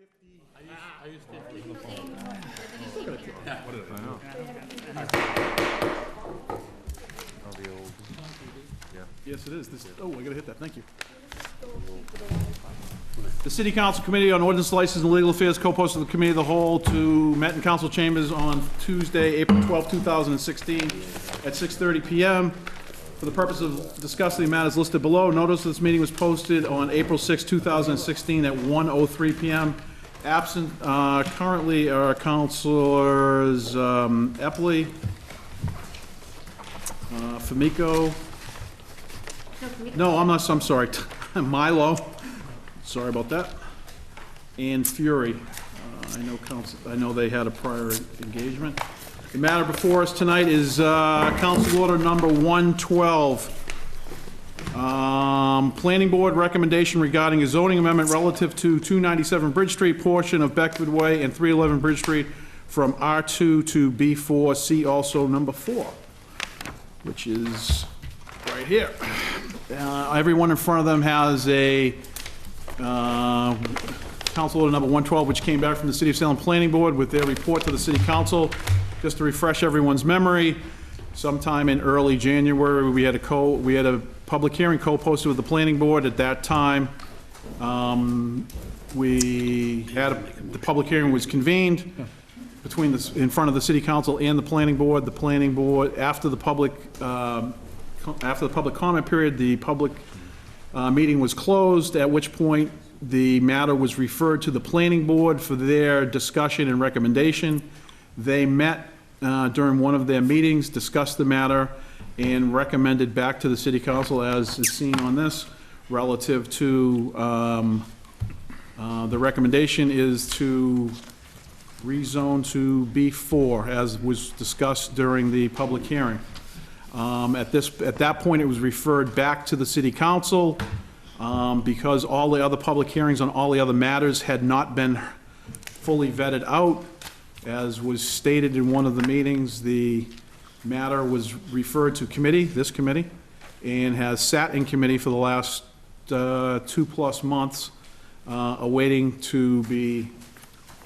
I used 50. What is it? I know. All the old. Yeah. Yes, it is. Oh, I gotta hit that. Thank you. The City Council Committee on Ordinance, License, and Legal Affairs co-posted the Committee of the Whole to met in Council Chambers on Tuesday, April 12, 2016 at 6:30 p.m. For the purpose of discussing the matters listed below. Notice of this meeting was posted on April 6, 2016 at 1:03 p.m. Absent currently are Councilors Epley, Famico. No, I'm sorry. Milo. Sorry about that. And Fury. I know they had a prior engagement. The matter before us tonight is Council Order number 112. Planning Board recommendation regarding a zoning amendment relative to 297 Bridge Street portion of Beckford Way and 311 Bridge Street from R2 to B4. See also number 4, which is right here. Everyone in front of them has a Council Order number 112, which came back from the City of Salem Planning Board with their report to the City Council. Just to refresh everyone's memory, sometime in early January, we had a public hearing co-posted with the Planning Board. At that time, the public hearing was convened in front of the City Council and the Planning Board. The Planning Board, after the public comment period, the public meeting was closed, at which point the matter was referred to the Planning Board for their discussion and recommendation. They met during one of their meetings, discussed the matter, and recommended back to the City Council, as is seen on this, relative to the recommendation is to rezone to B4, as was discussed during the public hearing. At that point, it was referred back to the City Council because all the other public hearings on all the other matters had not been fully vetted out. As was stated in one of the meetings, the matter was referred to committee, this committee, and has sat in committee for the last 2+ months, awaiting to be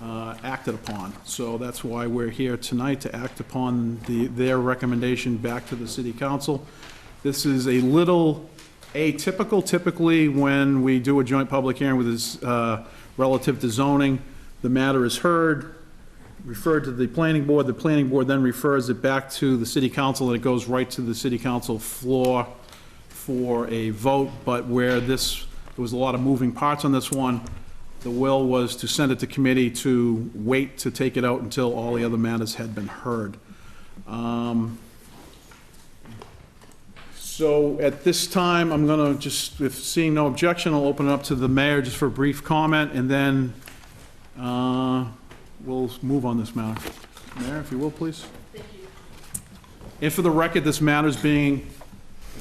acted upon. So that's why we're here tonight, to act upon their recommendation back to the City Council. This is a little atypical. Typically, when we do a joint public hearing with this relative to zoning, the matter is heard, referred to the Planning Board. The Planning Board then refers it back to the City Council, and it goes right to the City Council floor for a vote. But where there was a lot of moving parts on this one, the will was to send it to committee to wait to take it out until all the other matters had been heard. So at this time, I'm going to just, if seeing no objection, I'll open it up to the mayor just for a brief comment, and then we'll move on this matter. Mayor, if you will, please. Thank you. And for the record, this matter is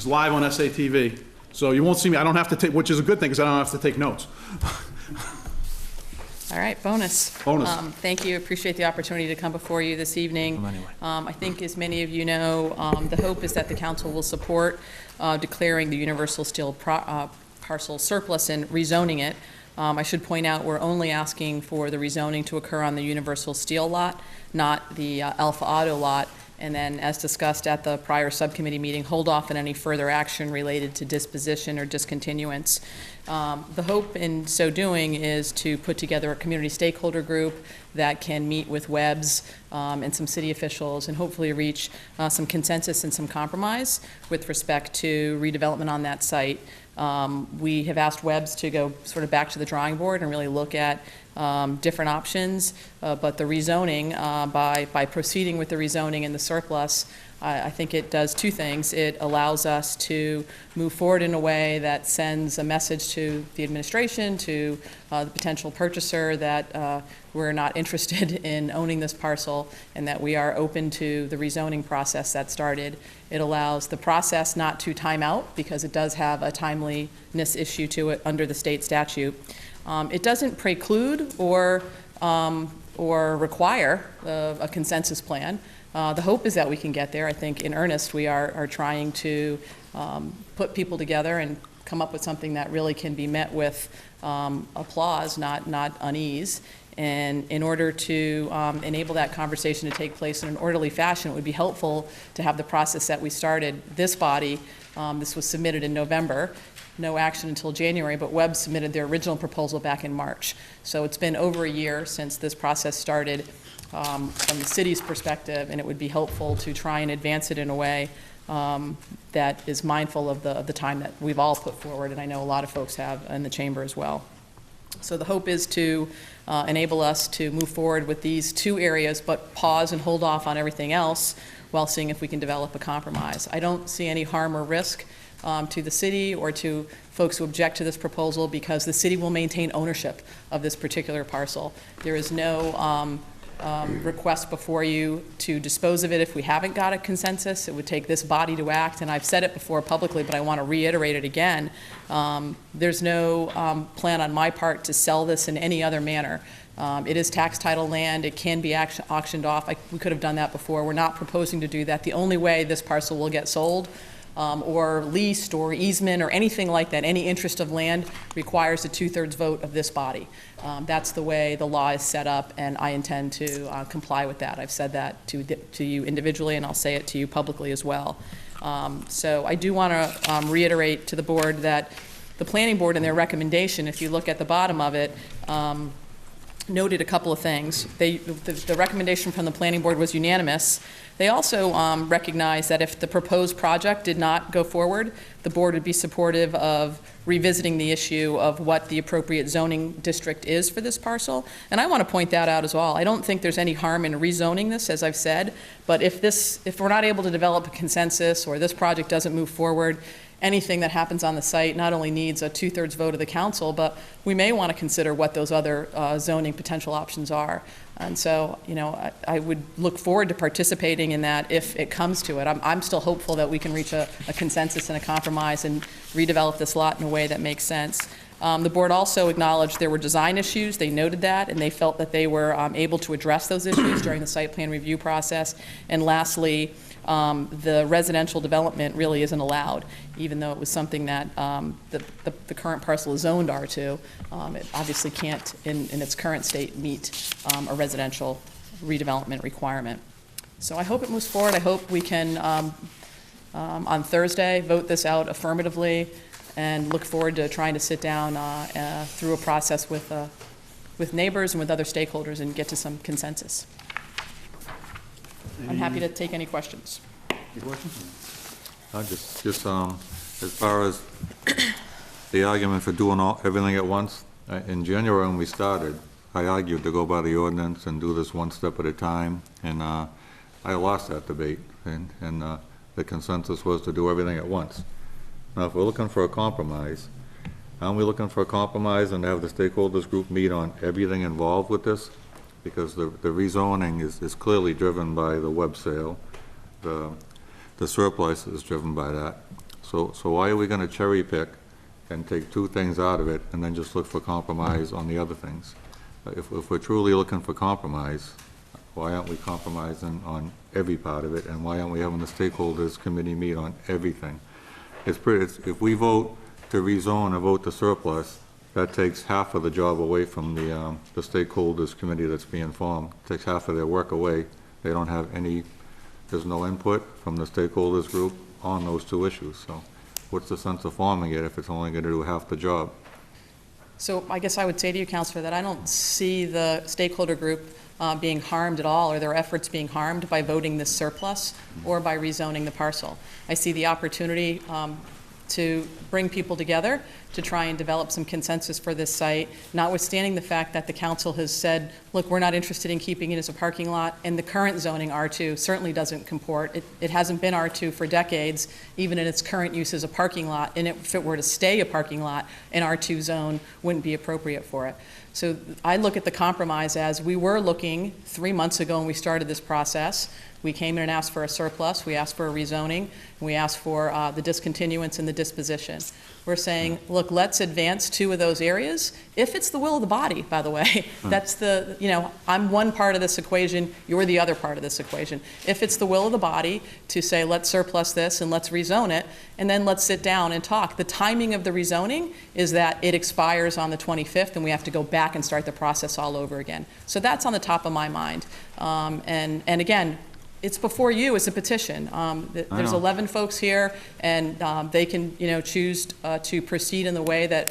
live on SATV, so you won't see me. I don't have to take, which is a good thing, because I don't have to take notes. All right, bonus. Bonus. Thank you. Appreciate the opportunity to come before you this evening. I think, as many of you know, the hope is that the council will support declaring the Universal Steel parcel surplus and rezoning it. I should point out we're only asking for the rezoning to occur on the Universal Steel lot, not the Alpha Auto lot. And then, as discussed at the prior subcommittee meeting, hold off on any further action related to disposition or discontinuance. The hope in so doing is to put together a community stakeholder group that can meet with WEBs and some city officials and hopefully reach some consensus and some compromise with respect to redevelopment on that site. We have asked WEBs to go sort of back to the drawing board and really look at different options, but the rezoning, by proceeding with the rezoning and the surplus, I think it does two things. It allows us to move forward in a way that sends a message to the administration, to the potential purchaser, that we're not interested in owning this parcel and that we are open to the rezoning process that started. It allows the process not to time out, because it does have a timeliness issue to it under the state statute. It doesn't preclude or require a consensus plan. The hope is that we can get there. I think in earnest we are trying to put people together and come up with something that really can be met with applause, not unease. And in order to enable that conversation to take place in an orderly fashion, it would be helpful to have the process that we started. This body, this was submitted in November, no action until January, but Webb submitted their original proposal back in March. So it's been over a year since this process started from the city's perspective, and it would be helpful to try and advance it in a way that is mindful of the time that we've all put forward, and I know a lot of folks have in the chamber as well. So the hope is to enable us to move forward with these two areas, but pause and hold off on everything else while seeing if we can develop a compromise. I don't see any harm or risk to the city or to folks who object to this proposal, because the city will maintain ownership of this particular parcel. There is no request before you to dispose of it if we haven't got a consensus. It would take this body to act, and I've said it before publicly, but I want to reiterate it again. There's no plan on my part to sell this in any other manner. It is tax title land. It can be auctioned off. We could have done that before. We're not proposing to do that. The only way this parcel will get sold or leased or easement or anything like that, any interest of land, requires a 2/3 vote of this body. That's the way the law is set up, and I intend to comply with that. I've said that to you individually, and I'll say it to you publicly as well. So I do want to reiterate to the board that the planning board in their recommendation, if you look at the bottom of it, noted a couple of things. The recommendation from the planning board was unanimous. They also recognized that if the proposed project did not go forward, the board would be supportive of revisiting the issue of what the appropriate zoning district is for this parcel. And I want to point that out as well. I don't think there's any harm in rezoning this, as I've said, but if we're not able to develop a consensus or this project doesn't move forward, anything that happens on the site not only needs a 2/3 vote of the council, but we may want to consider what those other zoning potential options are. And so, you know, I would look forward to participating in that if it comes to it. I'm still hopeful that we can reach a consensus and a compromise and redevelop this lot in a way that makes sense. The board also acknowledged there were design issues. They noted that, and they felt that they were able to address those issues during the site plan review process. And lastly, the residential development really isn't allowed, even though it was something that the current parcel is zoned R2. It obviously can't, in its current state, meet a residential redevelopment requirement. So I hope it moves forward. I hope we can, on Thursday, vote this out affirmatively, and look forward to trying to sit down through a process with neighbors and with other stakeholders and get to some consensus. I'm happy to take any questions. Any questions? Just as far as the argument for doing everything at once, in January when we started, I argued to go by the ordinance and do this one step at a time, and I lost that debate, and the consensus was to do everything at once. Now, if we're looking for a compromise, aren't we looking for a compromise and have the stakeholders group meet on everything involved with this? Because the rezoning is clearly driven by the web sale. The surplus is driven by that. So why are we going to cherry pick and take two things out of it and then just look for compromise on the other things? If we're truly looking for compromise, why aren't we compromising on every part of it, and why aren't we having the stakeholders committee meet on everything? If we vote to rezone or vote to surplus, that takes half of the job away from the stakeholders committee that's being formed. It takes half of their work away. They don't have there's no input from the stakeholders group on those two issues. So what's the sense of forming it if it's only going to do half the job? So I guess I would say to you, Councilor, that I don't see the stakeholder group being harmed at all, or their efforts being harmed by voting this surplus or by rezoning the parcel. I see the opportunity to bring people together to try and develop some consensus for this site, notwithstanding the fact that the council has said, look, we're not interested in keeping it as a parking lot, and the current zoning R2 certainly doesn't comport. It hasn't been R2 for decades, even in its current use as a parking lot, and if it were to stay a parking lot, an R2 zone wouldn't be appropriate for it. So I look at the compromise as we were looking 3 months ago when we started this process. We came in and asked for a surplus, we asked for a rezoning, and we asked for the discontinuance and the disposition. We're saying, look, look, let's advance 2 of those areas, if it's the will of the body, by the way. That's the, I'm one part of this equation, you're the other part of this equation. If it's the will of the body to say, let's surplus this and let's rezone it, and then let's sit down and talk. The timing of the rezoning is that it expires on the 25th, and we have to go back and start the process all over again. So that's on the top of my mind. And again, it's before you as a petition. There's 11 folks here, and they can, choose to proceed in the way that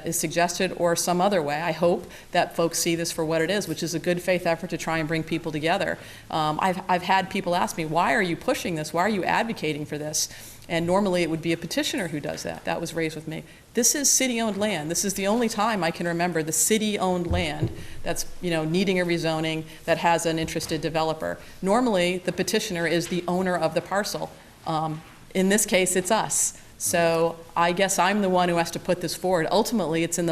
is suggested or some other way. I hope that folks see this for what it is, which is a good faith effort to try and bring people together. I've had people ask me, why are you pushing this? Why are you advocating for this? And normally it would be a petitioner who does that. That was raised with me. This is city-owned land. This is the only time I can remember the city-owned land that's, needing a rezoning that has an interested developer. Normally, the petitioner is the owner of the parcel. In this case, it's us. So I guess I'm the one who has to put this forward. Ultimately, it's in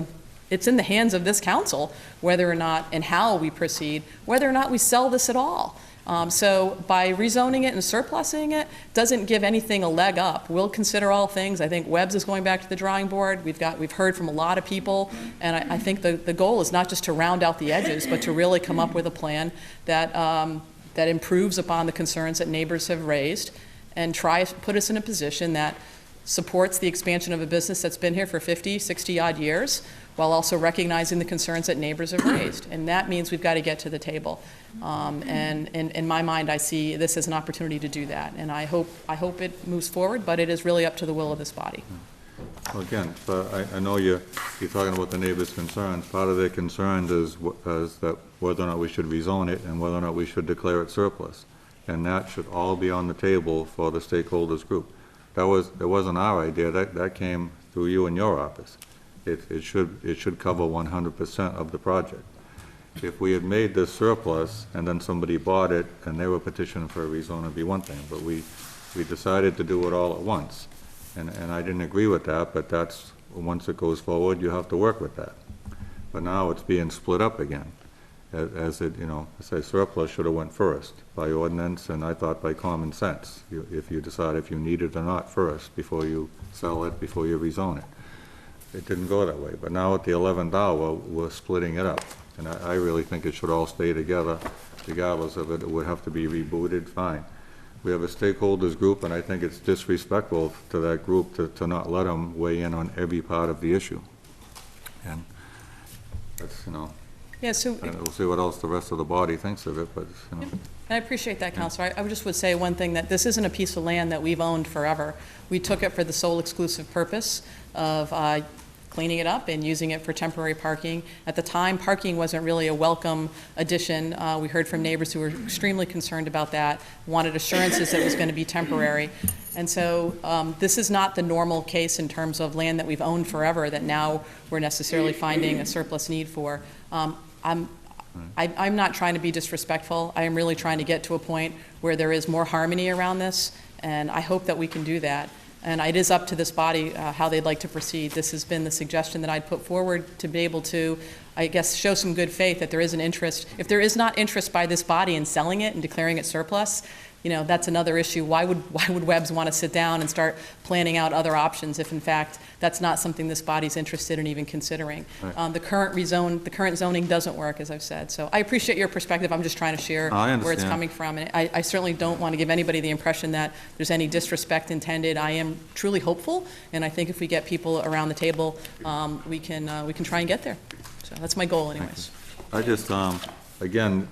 the hands of this council whether or not and how we proceed, whether or not we sell this at all. So by rezoning it and surplusing it doesn't give anything a leg up. We'll consider all things. I think Webb's is going back to the drawing board. We've heard from a lot of people, and I think the goal is not just to round out the edges, but to really come up with a plan that that improves upon the concerns that neighbors have raised, and try to put us in a position that supports the expansion of a business that's been here for 50, 60 odd years, while also recognizing the concerns that neighbors have raised. And that means we've got to get to the table. And in my mind, I see this as an opportunity to do that. And I hope it moves forward, but it is really up to the will of this body. Well, again, but I know you're talking about the neighbors' concerns. Part of their concern is that whether or not we should rezone it and whether or not we should declare it surplus. And that should all be on the table for the stakeholders group. That wasn't our idea. That came through you and your office. It should cover 100% of the project. If we had made this surplus and then somebody bought it and they were petitioning for a rezone, it'd be one thing. But we decided to do it all at once. And I didn't agree with that, but that's, once it goes forward, you have to work with that. But now it's being split up again. As it, I say surplus should have went first by ordinance, and I thought by common sense. If you decide if you need it or not first, before you sell it, before you rezone it. It didn't go that way, but now at the 11th hour, we're splitting it up. And I really think it should all stay together, regardless of it. It would have to be rebooted, fine. We have a stakeholders group, and I think it's disrespectful to that group to not let them weigh in on every part of the issue. And that's, Yeah, so and we'll see what else the rest of the body thinks of it, but, and I appreciate that, Counselor. I just would say one thing, that this isn't a piece of land that we've owned forever. We took it for the sole exclusive purpose of cleaning it up and using it for temporary parking. At the time, parking wasn't really a welcome addition. We heard from neighbors who were extremely concerned about that, wanted assurances that it was going to be temporary. And so this is not the normal case in terms of land that we've owned forever that now we're necessarily finding a surplus need for. I'm not trying to be disrespectful. I am really trying to get to a point where there is more harmony around this, and I hope that we can do that. And it is up to this body how they'd like to proceed. This has been the suggestion that I'd put forward to be able to, I guess, show some good faith that there is an interest. If there is not interest by this body in selling it and declaring it surplus, that's another issue. Why would Webb's want to sit down and start planning out other options if, in fact, that's not something this body's interested in even considering? Right. The current zoning doesn't work, as I've said. So I appreciate your perspective. I'm just trying to share where it's coming from. And I certainly don't want to give anybody the impression that there's any disrespect intended. I am truly hopeful, and I think if we get people around the table, we can try and get there. So that's my goal, anyways. I just, again,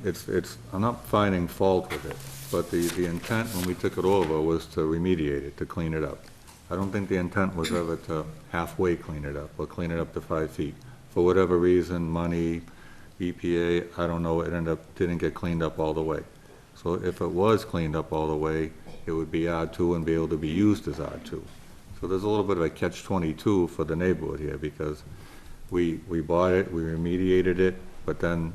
I'm not finding fault with it. But the intent when we took it over was to remediate it, to clean it up. I don't think the intent was ever to halfway clean it up or clean it up to 5 feet. For whatever reason, money, EPA, I don't know, it didn't get cleaned up all the way. So if it was cleaned up all the way, it would be R2 and be able to be used as R2. So there's a little bit of a catch-22 for the neighborhood here, because we bought it, we remediated it, but then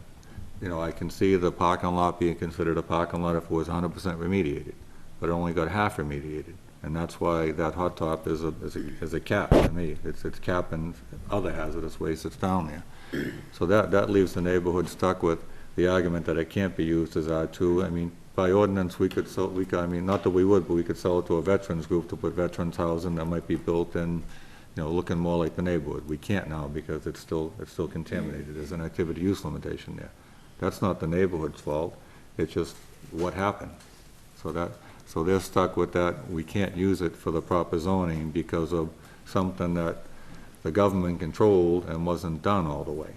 I can see the parking lot being considered a parking lot if it was 100% remediated, but it only got half remediated. And that's why that hot top is a cap to me. It's capping other hazardous waste that's down there. So that leaves the neighborhood stuck with the argument that it can't be used as R2. I mean, by ordinance, we could not that we would, but we could sell it to a veterans group to put veterans housing that might be built in, looking more like the neighborhood. We can't now because it's still contaminated. There's an activity use limitation there. That's not the neighborhood's fault. It's just what happened. So they're stuck with that. We can't use it for the proper zoning because of something that the government controlled and wasn't done all the way.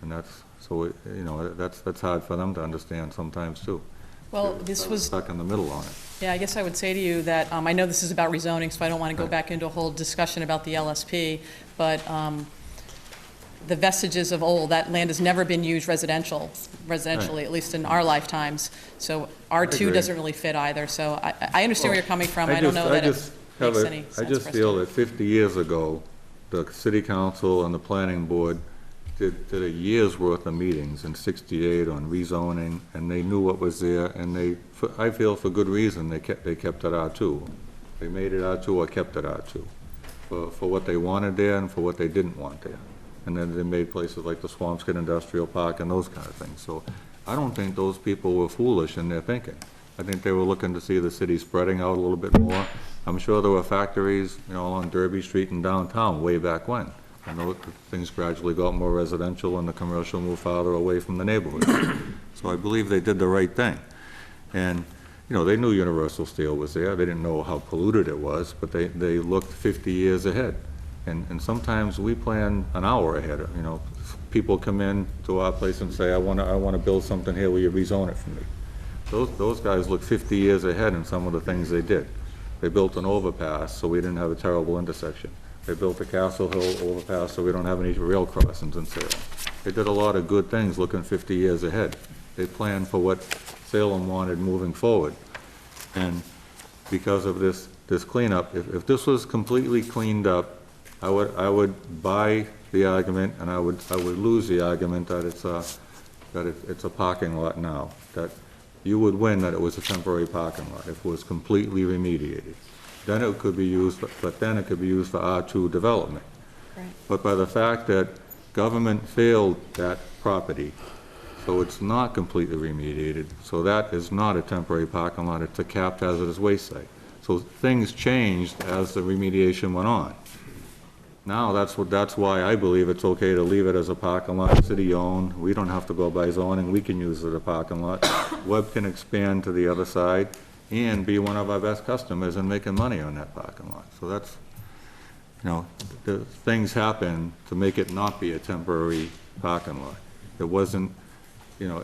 And that's, so, that's hard for them to understand sometimes too. Well, this was, Stuck in the middle on it. yeah, I guess I would say to you that, I know this is about rezoning, so I don't want to go Right. back into a whole discussion about the LSP, but the vestiges of old, that land has never been used residentially, at least in our lifetimes. So R2 agree. doesn't really fit either, so I understand where you're coming from. I don't know that it makes any sense I just for us feel to- that 50 years ago, the city council and the planning board did a year's worth of meetings in '68 on rezoning, and they knew what was there, and I feel for good reason, they kept it R2. They made it R2 or kept it R2, for what they wanted there and for what they didn't want there. And then they made places like the Swampscott Industrial Park and those kind of things. So I don't think those people were foolish in their thinking. I think they were looking to see the city spreading out a little bit more. I'm sure there were factories, along Derby Street and downtown way back when. I know things gradually got more residential and the commercial moved farther away from the neighborhood. So I believe they did the right thing. And, they knew Universal Steel was there. They didn't know how polluted it was, but they looked 50 years ahead. And sometimes we plan an hour ahead. People come in to our place and say, I want to build something here, will you rezone it for me? Those guys look 50 years ahead in some of the things they did. They built an overpass so we didn't have a terrible intersection. They built a Castle Hill overpass so we don't have any rail crossings in Salem. They did a lot of good things looking 50 years ahead. They planned for what Salem wanted moving forward. And because of this cleanup, if this was completely cleaned up, I would buy the argument, and I would lose the argument that it's a parking lot now. That you would win that it was a temporary parking lot if it was completely remediated. Then it could be used, but then it could be used for R2 development. Right. But by the fact that government failed that property, so it's not completely remediated, so that is not a temporary parking lot, it's a capped hazardous waste site. So things changed as the remediation went on. Now, that's why I believe it's okay to leave it as a parking lot, city-owned. We don't have to go by zoning, we can use it as a parking lot. Webb can expand to the other side and be one of our best customers and making money on that parking lot. So that's, the things happen to make it not be a temporary parking lot. It wasn't, and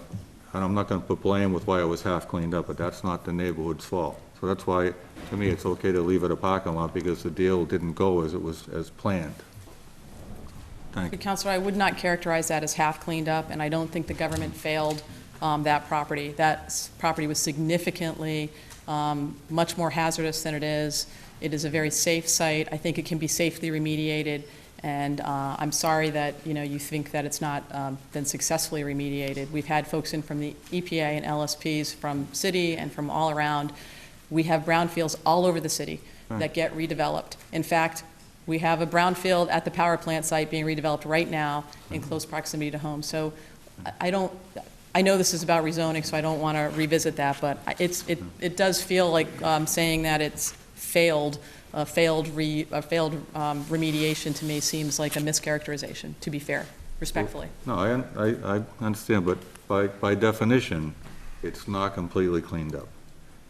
I'm not gonna put blame with why it was half cleaned up, but that's not the neighborhood's fault. So that's why, to me, it's okay to leave it a parking lot, because the deal didn't go as planned. Thank you. Counselor, I would not characterize that as half cleaned up, and I don't think the government failed that property. That property was significantly much more hazardous than it is. It is a very safe site. I think it can be safely remediated, and I'm sorry that you think that it's not been successfully remediated. We've had folks in from the EPA and LSPs from city and from all around. We have brownfields all over the city that get redeveloped. In fact, we have a brownfield at the power plant site being redeveloped right now in close proximity to home. So I know this is about rezoning, so I don't want to revisit that, but it does feel like saying that it's failed remediation to me seems like a mischaracterization, to be fair, respectfully. No, I understand, but by definition, it's not completely cleaned up,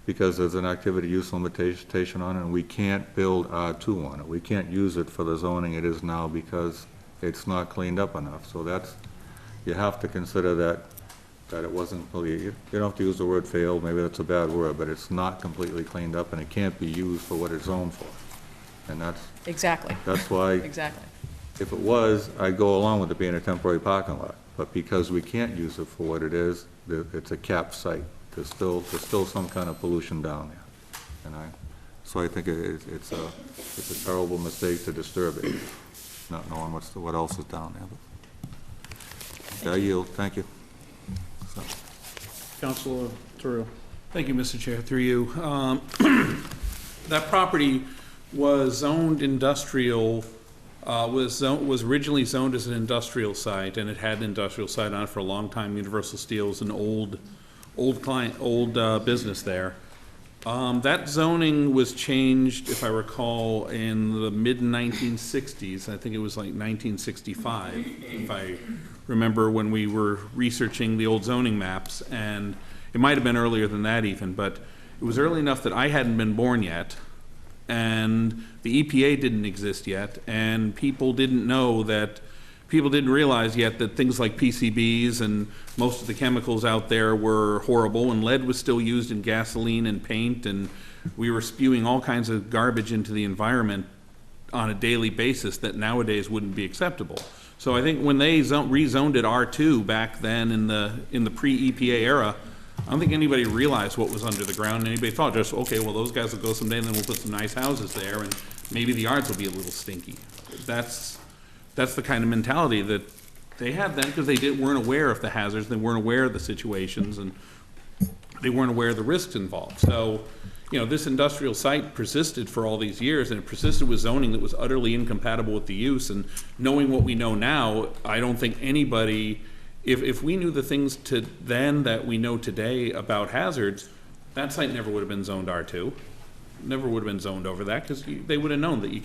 because there's an activity use limitation on it, and we can't build R2 on it. We can't use it for the zoning it is now because it's not cleaned up enough. So you have to consider that it wasn't completely, you don't have to use the word failed, maybe that's a bad word, but it's not completely cleaned up and it can't be used for what it's zoned for. And that's why, Exactly. if it was, I'd go along with it being a temporary parking lot. But because we can't use it for what it is, it's a capped site. There's still some kind of pollution down there. So I think it's a terrible mistake to disturb it, not knowing what else is down there. But I yield, thank you. So. Councilor Terrell. Thank you, Mr. Chair, through you. That property was zoned industrial, was originally zoned as an industrial site, and it had an industrial site on it for a long time. Universal Steel is an old business there. That zoning was changed, if I recall, in the mid-1960s. I think it was like 1965, if I remember when we were researching the old zoning maps. And it might have been earlier than that even, but it was early enough that I hadn't been born yet, and the EPA didn't exist yet, and people didn't realize yet that things like PCBs and most of the chemicals out there were horrible, and lead was still used in gasoline and paint, and we were spewing all kinds of garbage into the environment on a daily basis that nowadays wouldn't be acceptable. So I think when they rezoned it R2 back then in the pre-EPA era, I don't think anybody realized what was under the ground. Anybody thought just, okay, well, those guys will go someday and then we'll put some nice houses there and maybe the yards will be a little stinky. That's the kind of mentality that they had then, because they weren't aware of the hazards, they weren't aware of the situations, and they weren't aware of the risks involved. So, you know, this industrial site persisted for all these years, and it persisted with zoning that was utterly incompatible with the use. And knowing what we know now, I don't think anybody, if we knew the things to then that we know today about hazards, that site never would have been zoned R2. Never would have been zoned over that, because they would have known that you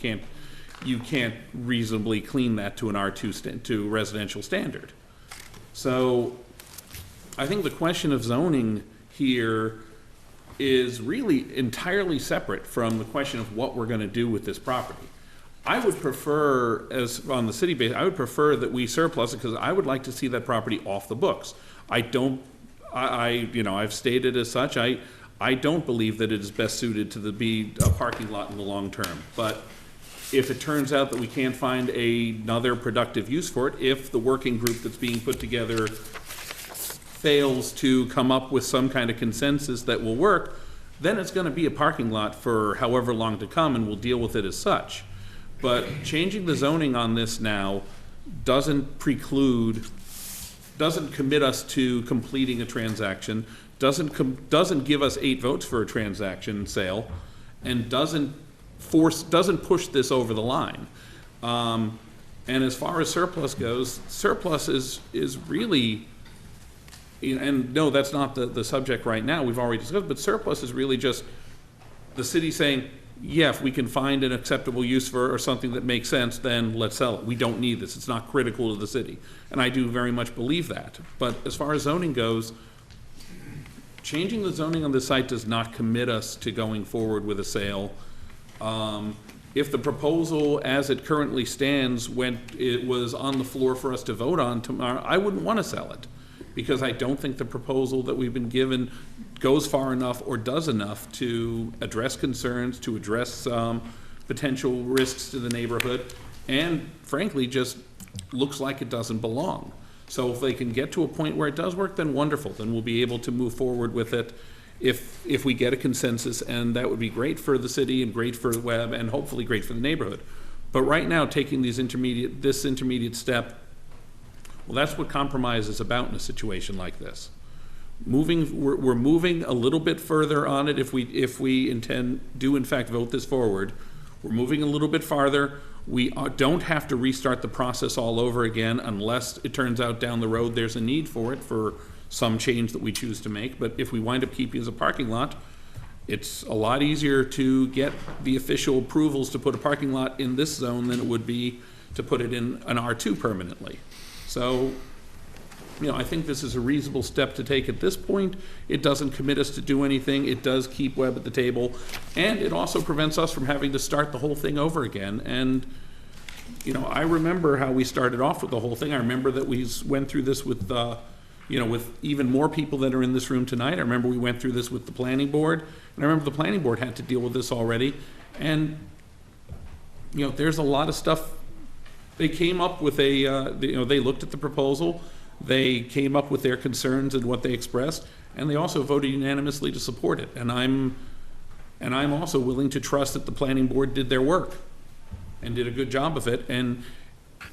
can't reasonably clean that to an R2 to residential standard. So I think the question of zoning here is really entirely separate from the question of what we're going to do with this property. I would prefer, as on the city base, I would prefer that we surplus it, because I would like to see that property off the books. I've stated as such, I don't believe that it is best suited to be a parking lot in the long term. But if it turns out that we can't find another productive use for it, if the working group that's being put together fails to come up with some kind of consensus that will work, then it's going to be a parking lot for however long to come, and we'll deal with it as such. But changing the zoning on this now doesn't commit us to completing a transaction, doesn't give us 8 votes for a transaction sale, and doesn't push this over the line. And as far as surplus goes, surplus is really, and no, that's not the subject right now, we've already discussed, but surplus is really just the city saying, yeah, if we can find an acceptable use for or something that makes sense, then let's sell it. We don't need this. It's not critical to the city. And I do very much believe that. But as far as zoning goes, changing the zoning on the site does not commit us to going forward with a sale. If the proposal as it currently stands, when it was on the floor for us to vote on tomorrow, I wouldn't want to sell it, because I don't think the proposal that we've been given goes far enough or does enough to address concerns, to address potential risks to the neighborhood, and frankly, just looks like it doesn't belong. So if they can get to a point where it does work, then wonderful. Then we'll be able to move forward with it if we get a consensus, and that would be great for the city and great for the web and hopefully great for the neighborhood. But right now, taking this intermediate step, well, that's what compromise is about in a situation like this. We're moving a little bit further on it if we do in fact vote this forward. We're moving a little bit farther. We don't have to restart the process all over again unless it turns out down the road there's a need for it for some change that we choose to make. But if we wind up keeping it as a parking lot, it's a lot easier to get the official approvals to put a parking lot in this zone than it would be to put it in an R2 permanently. So, I think this is a reasonable step to take at this point. It doesn't commit us to do anything. It does keep Webb at the table, and it also prevents us from having to start the whole thing over again. And, I remember how we started off with the whole thing. I remember that we went through this with, with even more people that are in this room tonight. I remember we went through this with the planning board, and I remember the planning board had to deal with this already. And, there's a lot of stuff. They came up with they looked at the proposal, they came up with their concerns and what they expressed, and they also voted unanimously to support it. And I'm also willing to trust that the planning board did their work and did a good job of it and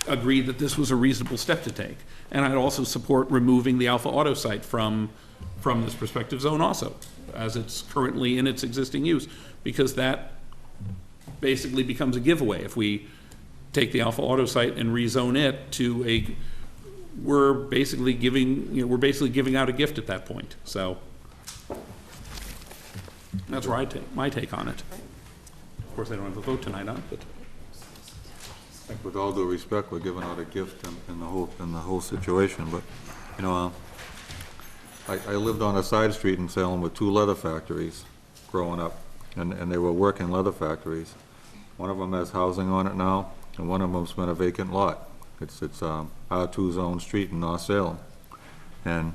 agreed that this was a reasonable step to take. And I'd also support removing the Alpha Auto site from this prospective zone also, as it's currently in its existing use, because that basically becomes a giveaway if we take the Alpha Auto site and rezone it to we're basically giving out a gift at that point. So That's where my take on it. Of course, I don't have a vote tonight on it, but. With all due respect, we're giving out a gift in the whole situation, but, you know, I lived on a side street in Salem with 2 leather factories growing up, and they were working leather factories. One of them has housing on it now, and one of them's been a vacant lot. It's R2 zone street in North Salem. And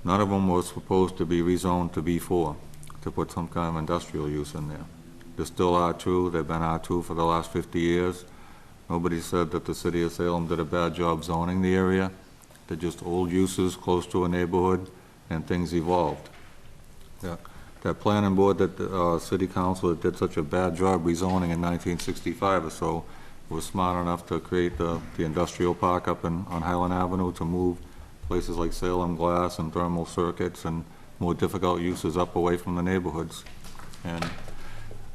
none of them was supposed to be rezoned to B4, to put some kind of industrial use in there. They're still R2, they've been R2 for the last 50 years. Nobody said that the city of Salem did a bad job zoning the area. They're just old uses close to a neighborhood, and things evolved. Yeah. That planning board, that city council that did such a bad job rezoning in 1965 or so, was smart enough to create the industrial park up on Highland Avenue to move places like Salem glass and thermal circuits and more difficult uses up away from the neighborhoods. And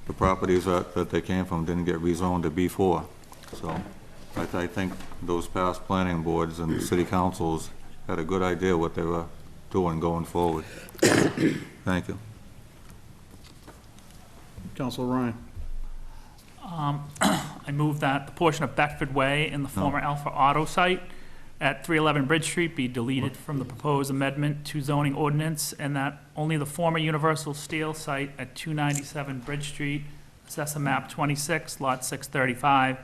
the properties that they came from didn't get rezoned to B4. So I think those past planning boards and city councils had a good idea what they were doing going forward. Thank you. Councilor Ryan. I move that the portion of Beckford Way in the former Alpha Auto site at 311 Bridge Street be deleted from the proposed amendment to zoning ordinance, and that only the former Universal Steel site at 297 Bridge Street, assessor map 26, lot 635,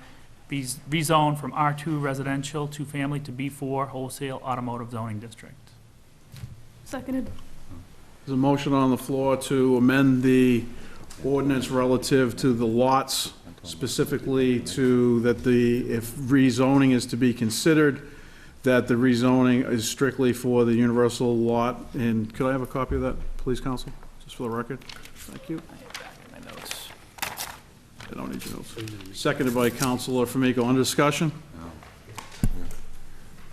be rezoned from R2 residential, 2-family to B4 wholesale automotive zoning district. Seconded. There's a motion on the floor to amend the ordinance relative to the lots, specifically to that if rezoning is to be considered, that the rezoning is strictly for the universal lot. And could I have a copy of that, please, counsel, just for the record? Thank you. My notes. I don't need your notes. Seconded by Councilor Famico. Under discussion?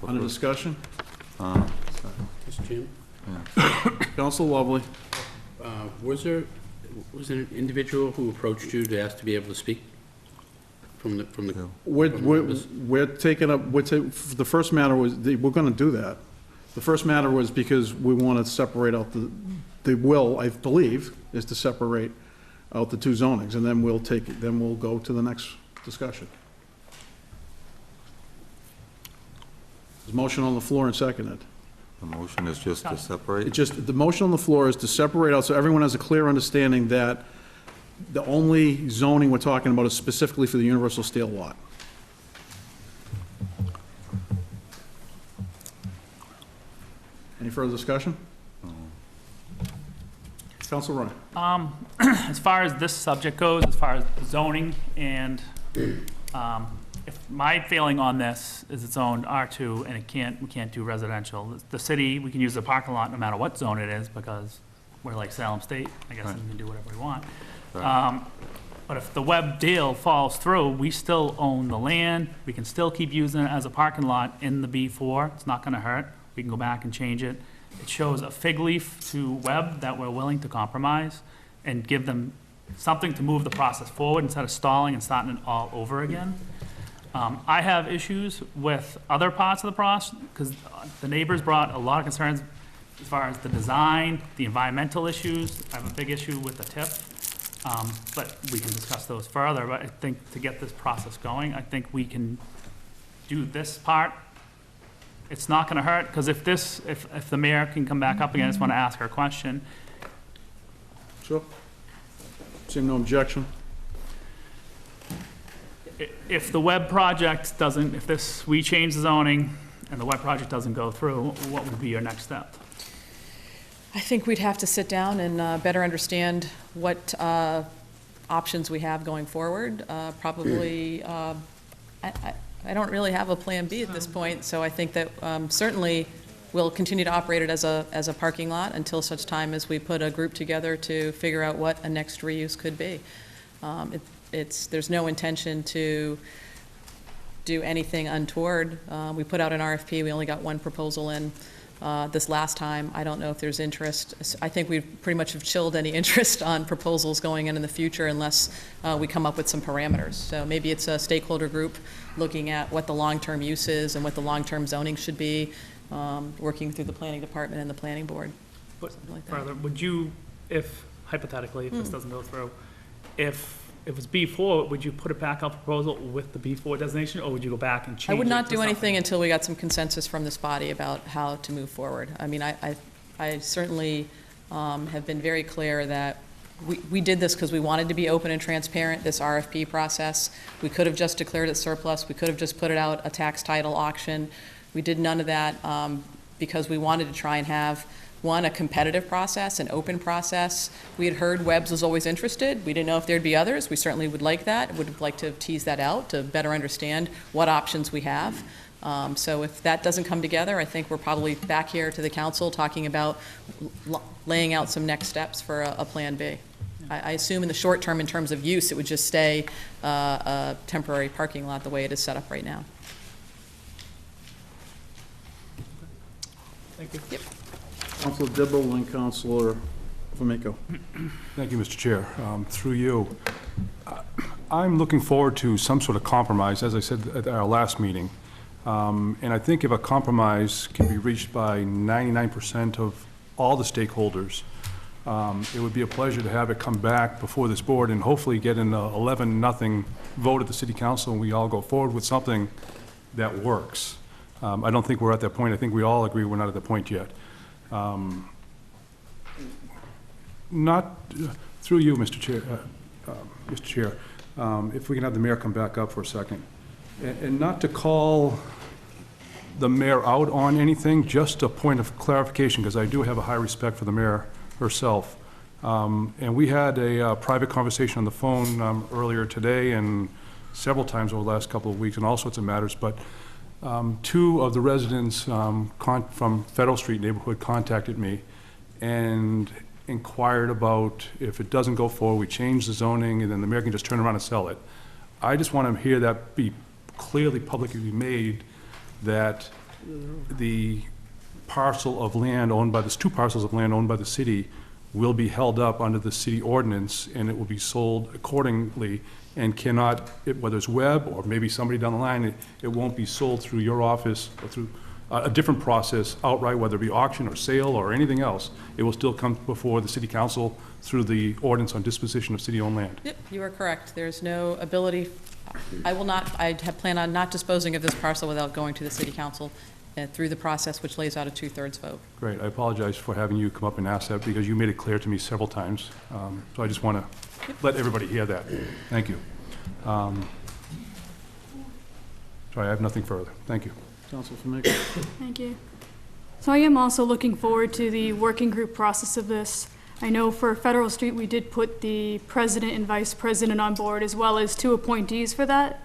Under discussion? Mr. Chairman, Council Lovely. was there an individual who approached you to ask to be able to speak from the? We're taking up, the first matter was, we're gonna do that. The first matter was because we want to separate out the will, I believe, is to separate out the 2 zonings, and then we'll go to the next discussion. There's a motion on the floor and seconded. The motion is just to separate? The motion on the floor is to separate out, so everyone has a clear understanding that the only zoning we're talking about is specifically for the universal steel lot. Any further discussion? Council Ryan. As far as this subject goes, as far as zoning, and if my feeling on this is it's owned R2 and we can't do residential. The city, we can use the parking lot no matter what zone it is, because we're like Salem State, I guess, Right. and we can do whatever we want. Right. But if the Webb deal falls through, we still own the land, we can still keep using it as a parking lot in the B4, it's not gonna hurt, we can go back and change it. It shows a fig leaf to Webb that we're willing to compromise and give them something to move the process forward instead of stalling and starting it all over again. I have issues with other parts of the process, because the neighbors brought a lot of concerns as far as the design, the environmental issues. I have a big issue with the TIF, but we can discuss those further. But I think to get this process going, I think we can do this part. It's not gonna hurt, because if the mayor can come back up again, I just wanna ask her a question. Sure. Seeing no objection. If the Webb project doesn't, we change the zoning and the Webb project doesn't go through, what would be your next step? I think we'd have to sit down and better understand what options we have going forward. Probably, I don't really have a plan B at this point, so I think that certainly we'll continue to operate it as a parking lot until such time as we put a group together to figure out what a next reuse could be. There's no intention to do anything untoward. We put out an RFP, we only got 1 proposal in this last time. I don't know if there's interest. I think we pretty much have chilled any interest on proposals going in the future unless we come up with some parameters. So maybe it's a stakeholder group looking at what the long-term use is and what the long-term zoning should be, working through the planning department and the planning board. But Something like that. further, would you, if hypothetically, if this doesn't go through, if it was B4, would you put it back up proposal with the B4 designation, or would you go back and change it? I would not to do anything something? until we got some consensus from this body about how to move forward. I mean, I certainly have been very clear that we did this because we wanted to be open and transparent, this RFP process. We could have just declared it surplus. We could have just put it out a tax title auction. We did none of that because we wanted to try and have, one, a competitive process, an open process. We had heard Webb's was always interested. We didn't know if there'd be others. We certainly would like that, would like to tease that out to better understand what options we have. So if that doesn't come together, I think we're probably back here to the council talking about laying out some next steps for a Plan B. I assume in the short term, in terms of use, it would just stay a temporary parking lot the way it is set up right now. Thank you. Yep. Counselor Dibble and Counselor Flamenco. Thank you, Mr. Chair. Through you, I'm looking forward to some sort of compromise, as I said at our last meeting. And I think if a compromise can be reached by 99% of all the stakeholders, it would be a pleasure to have it come back before this board and hopefully get an 11-0 vote at the city council, and we all go forward with something that works. I don't think we're at that point. I think we all agree we're not at that point yet. Not through you, Mr. Chair, if we can have the mayor come back up for a second. And not to call the mayor out on anything, just a point of clarification, because I do have a high respect for the mayor herself. And we had a private conversation on the phone earlier today and several times over the last couple of weeks on all sorts of matters, but two of the residents from Federal Street neighborhood contacted me and inquired about if it doesn't go forward, we change the zoning, and then the mayor can just turn around and sell it. I just want to hear that be clearly publicly made, that the parcel of land owned by this, two parcels of land owned by the city will be held up under the city ordinance, and it will be sold accordingly, and cannot, whether it's Webb or maybe somebody down the line, it won't be sold through your office or through a different process outright, whether it be auction or sale or anything else. It will still come before the city council through the ordinance on disposition of city-owned land. Yep, you are correct. There's no ability, I have planned on not disposing of this parcel without going to the city council through the process, which lays out a 2/3 vote. Great. I apologize for having you come up and ask that, because you made it clear to me several times. So I just want to let everybody hear that. Thank you. Sorry, I have nothing further. Thank you. Counselor Flamenco. Thank you. So I am also looking forward to the working group process of this. I know for Federal Street, we did put the president and vice president on board, as well as 2 appointees for that.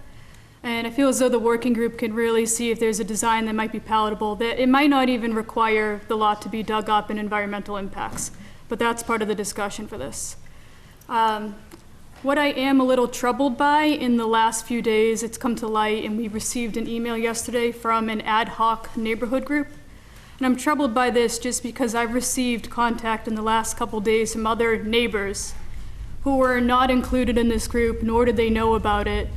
And I feel as though the working group can really see if there's a design that might be palatable, that it might not even require the lot to be dug up and environmental impacts, but that's part of the discussion for this. What I am a little troubled by in the last few days, it's come to light, and we received an email yesterday from an ad hoc neighborhood group. And I'm troubled by this just because I've received contact in the last couple days from other neighbors who were not included in this group, nor did they know about it.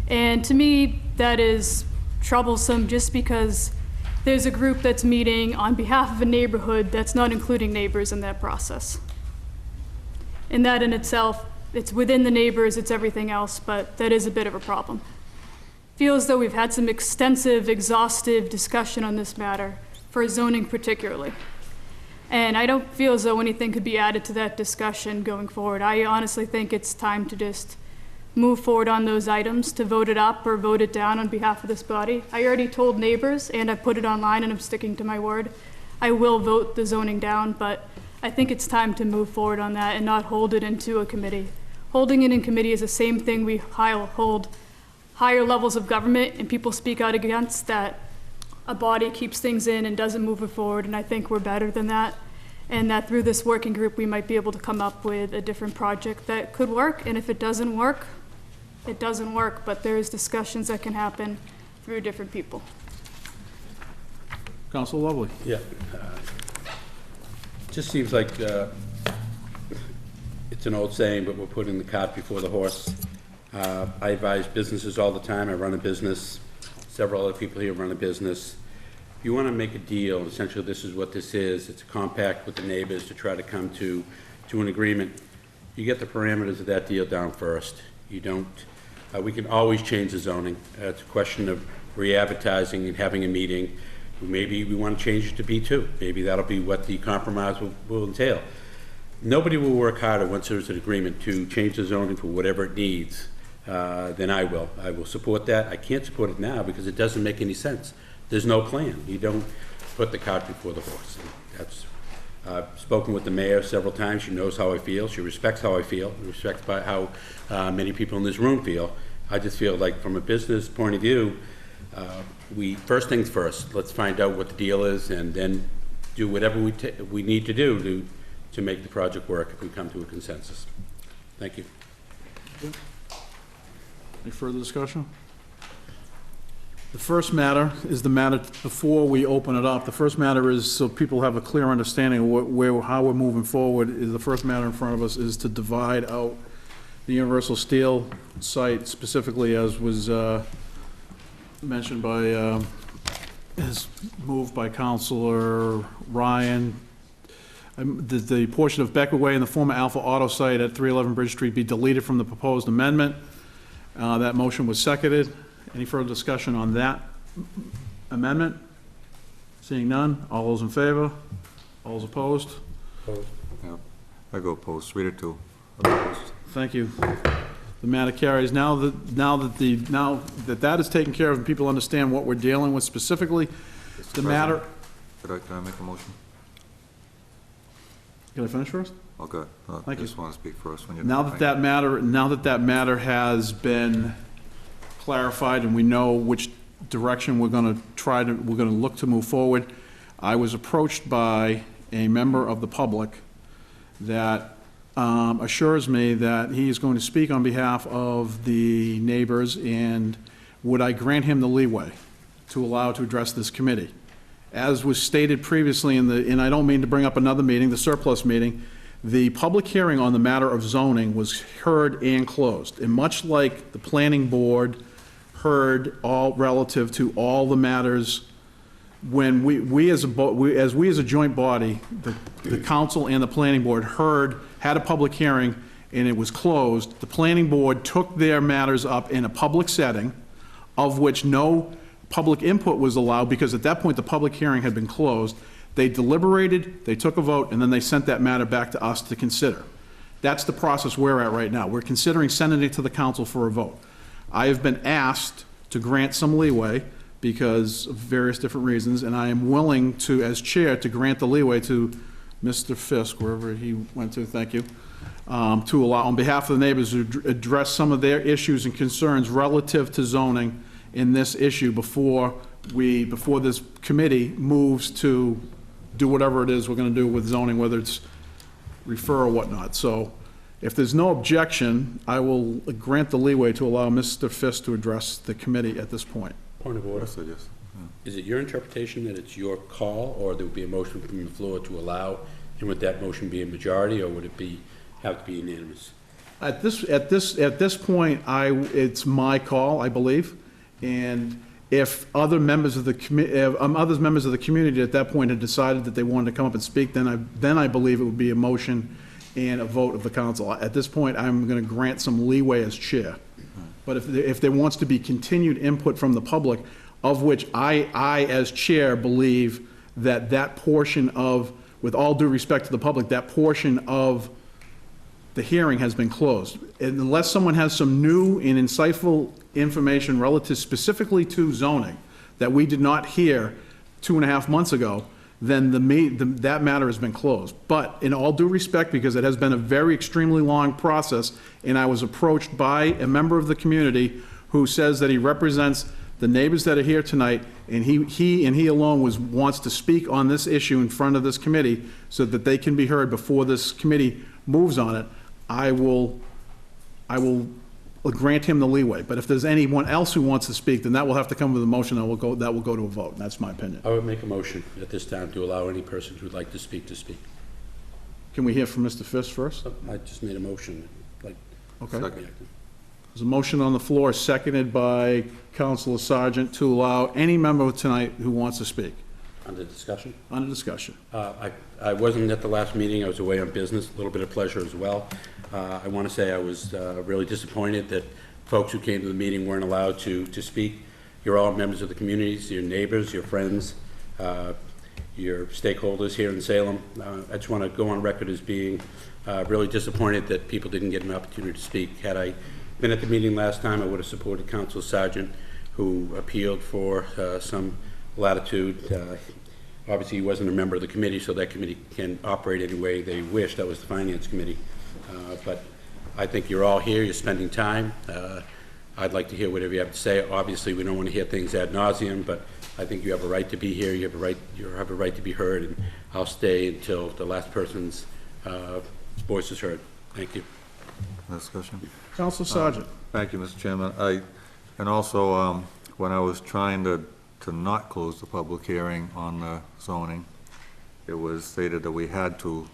And to me, that is troublesome just because there's a group that's meeting on behalf of a neighborhood that's not including neighbors in that process. And that in itself, it's within the neighbors, it's everything else, but that is a bit of a problem. Feels though we've had some extensive, exhaustive discussion on this matter, for zoning particularly. And I don't feel as though anything could be added to that discussion going forward. I honestly think it's time to just move forward on those items, to vote it up or vote it down on behalf of this body. I already told neighbors, and I put it online, and I'm sticking to my word. I will vote the zoning down, but I think it's time to move forward on that and not hold it into a committee. Holding it in committee is the same thing we hold higher levels of government, and people speak out against that. A body keeps things in and doesn't move it forward, and I think we're better than that. And that through this working group, we might be able to come up with a different project that could work, and if it doesn't work, it doesn't work, but there's discussions that can happen through different people. Counselor Lovely. Yeah. Just seems like it's an old saying, but we're putting the cart before the horse. I advise businesses all the time. I run a business. Several other people here run a business. If you want to make a deal, essentially this is what this is. It's a compact with the neighbors to try to come to an agreement. you get the parameters of that deal down first. You don't, we can always change the zoning. It's a question of re-advertising and having a meeting. Maybe we want to change it to B2. Maybe that'll be what the compromise will entail. Nobody will work harder once there's an agreement to change the zoning for whatever it needs than I will. I will support that. I can't support it now because it doesn't make any sense. There's no plan. You don't put the cart before the horse. And that's, I've spoken with the mayor several times. She knows how I feel. She respects how I feel, respects by how many people in this room feel. I just feel like from a business point of view, first things first, let's find out what the deal is and then do whatever we need to do to make the project work if we come to a consensus. Thank you. Any further discussion? The first matter is the matter, before we open it up, the first matter is, so people have a clear understanding of how we're moving forward, is the first matter in front of us is to divide out the Universal Steel site, specifically as was mentioned by, is moved by Councilor Ryan. The portion of Becker Way and the former Alpha Auto site at 311 Bridge Street be deleted from the proposed amendment. That motion was seconded. Any further discussion on that amendment? Seeing none, all those in favor? All those opposed? Yeah, I go opposed, 3-2. Opposed. Thank you. The matter carries. Now that that is taken care of and people understand what we're dealing with specifically, the matter. Can I make a motion? Can I finish first? Okay. Thank I you. just want to speak first when you're. Now that that matter has been clarified and we know which direction we're gonna look to move forward, I was approached by a member of the public that assures me that he is going to speak on behalf of the neighbors, and would I grant him the leeway to allow to address this committee? As was stated previously and I don't mean to bring up another meeting, the surplus meeting, the public hearing on the matter of zoning was heard and closed. And much like the planning board heard all relative to all the matters, when we as a joint body, the council and the planning board had a public hearing and it was closed, the planning board took their matters up in a public setting, of which no public input was allowed, because at that point the public hearing had been closed. They deliberated, they took a vote, and then they sent that matter back to us to consider. That's the process we're at right now. We're considering sending it to the council for a vote. I have been asked to grant some leeway because of various different reasons, and I am willing to, as chair, to grant the leeway to Mr. Fisk, wherever he went to, thank you, to allow, on behalf of the neighbors, to address some of their issues and concerns relative to zoning in this issue before this committee moves to do whatever it is we're gonna do with zoning, whether it's refer or whatnot. So if there's no objection, I will grant the leeway to allow Mr. Fisk to address the committee at this point. Point of order. So just, Is it your interpretation that it's your call, or there would be a motion from the floor to allow, and would that motion be a majority, or would it have to be unanimous? At this point, it's my call, I believe, and if other members of the community at that point had decided that they wanted to come up and speak, then I believe it would be a motion and a vote of the council. At this point, I'm going to grant some leeway as chair. But if there wants to be continued input from the public, of which I as chair believe that portion of, with all due respect to the public, that portion of the hearing has been closed. And unless someone has some new and insightful information relative specifically to zoning that we did not hear 2.5 months ago, then that matter has been closed. But in all due respect, because it has been a very extremely long process, and I was approached by a member of the community who says that he represents the neighbors that are here tonight, and he alone wants to speak on this issue in front of this committee so that they can be heard before this committee moves on it, I will grant him the leeway. But if there's anyone else who wants to speak, then that will have to come with a motion, that will go to a vote, and that's my opinion. I would make a motion at this time to allow any person who'd like to speak to speak. Can we hear from Mr. Fisk first? I just made a motion, like. Okay. Second. There's a motion on the floor, seconded by Councilor Sargent, to allow any member tonight who wants to speak. Under discussion? Under discussion. I wasn't at the last meeting. I was away on business, a little bit of pleasure as well. I want to say I was really disappointed that folks who came to the meeting weren't allowed to speak. You're all members of the communities, your neighbors, your friends, your stakeholders here in Salem. I just want to go on record as being really disappointed that people didn't get an opportunity to speak. Had I been at the meeting last time, I would have supported Council Sargent, who appealed for some latitude. Obviously, he wasn't a member of the committee, so that committee can operate any way they wish. That was the Finance Committee. But I think you're all here, you're spending time. I'd like to hear whatever you have to say. Obviously, we don't want to hear things ad nauseum, but I think you have a right to be here, you have a right to be heard, and I'll stay until the last person's voice is heard. Thank you. Discussion? Council Sergeant. Thank you, Mr. Chairman. And also, when I was trying to not close the public hearing on the zoning, it was stated that we had to,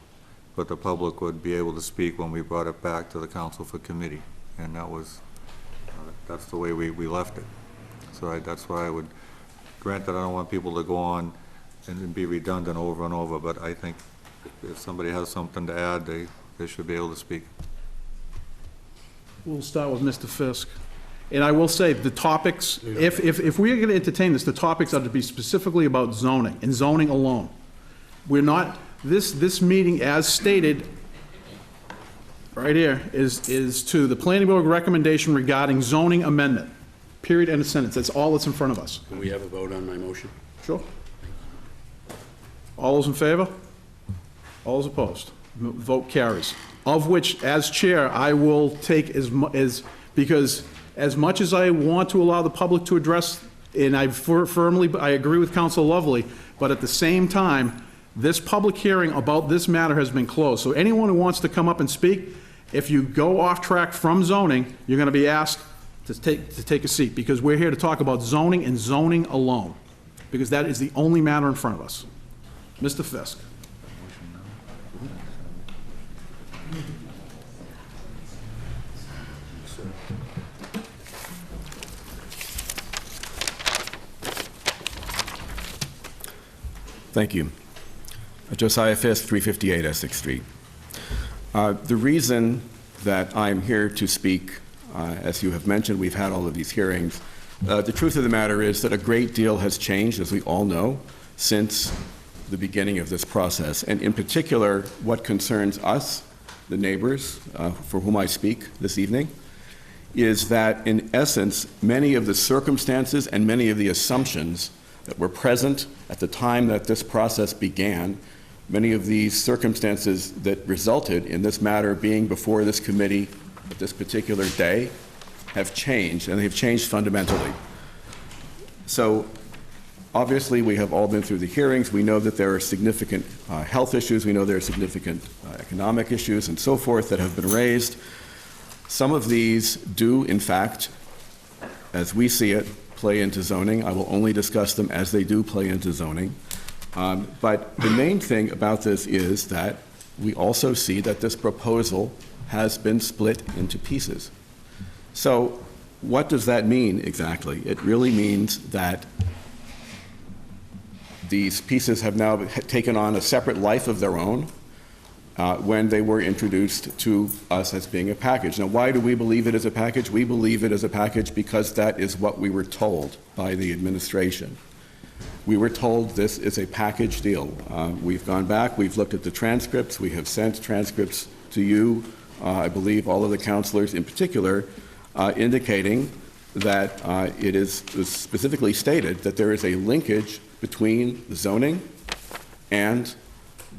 but the public would be able to speak when we brought it back to the council for committee. And that was, that's the way we left it. So that's why I would, granted, I don't want people to go on and be redundant over and over, but I think if somebody has something to add, they should be able to speak. We'll start with Mr. Fisk. And I will say, the topics, if we are going to entertain this, the topics are to be specifically about zoning, and zoning alone. We're not, this meeting, as stated, right here, is to the planning board recommendation regarding zoning amendment. Period, end of sentence. That's all that's in front of us. Can we have a vote on my motion? Sure. All those in favor? All those opposed? Vote carries. Of which, as chair, I will take because as much as I want to allow the public to address, and I agree with Council Lovely, but at the same time, this public hearing about this matter has been closed. So anyone who wants to come up and speak, if you go off track from zoning, you're going to be asked to take a seat, because we're here to talk about zoning and zoning alone, because that is the only matter in front of us. Mr. Fisk. Thank you. Josiah Fisk, 358 Essex Street. The reason that I'm here to speak, as you have mentioned, we've had all of these hearings. The truth of the matter is that a great deal has changed, as we all know, since the beginning of this process. And in particular, what concerns us, the neighbors, for whom I speak this evening, is that in essence, many of the circumstances and many of the assumptions that were present at the time that this process began, many of these circumstances that resulted in this matter being before this committee at this particular day have changed, and they've changed fundamentally. So obviously we have all been through the hearings. We know that there are significant health issues. We know there are significant economic issues and so forth that have been raised. Some of these do, in fact, as we see it, play into zoning. I will only discuss them as they do play into zoning. But the main thing about this is that we also see that this proposal has been split into pieces. So what does that mean exactly? It really means that these pieces have now taken on a separate life of their own when they were introduced to us as being a package. Now, why do we believe it is a package? We believe it is a package because that is what we were told by the administration. We were told this is a package deal. We've gone back, we've looked at the transcripts, we have sent transcripts to you, I believe all of the councilors in particular, indicating that it is specifically stated that there is a linkage between the zoning and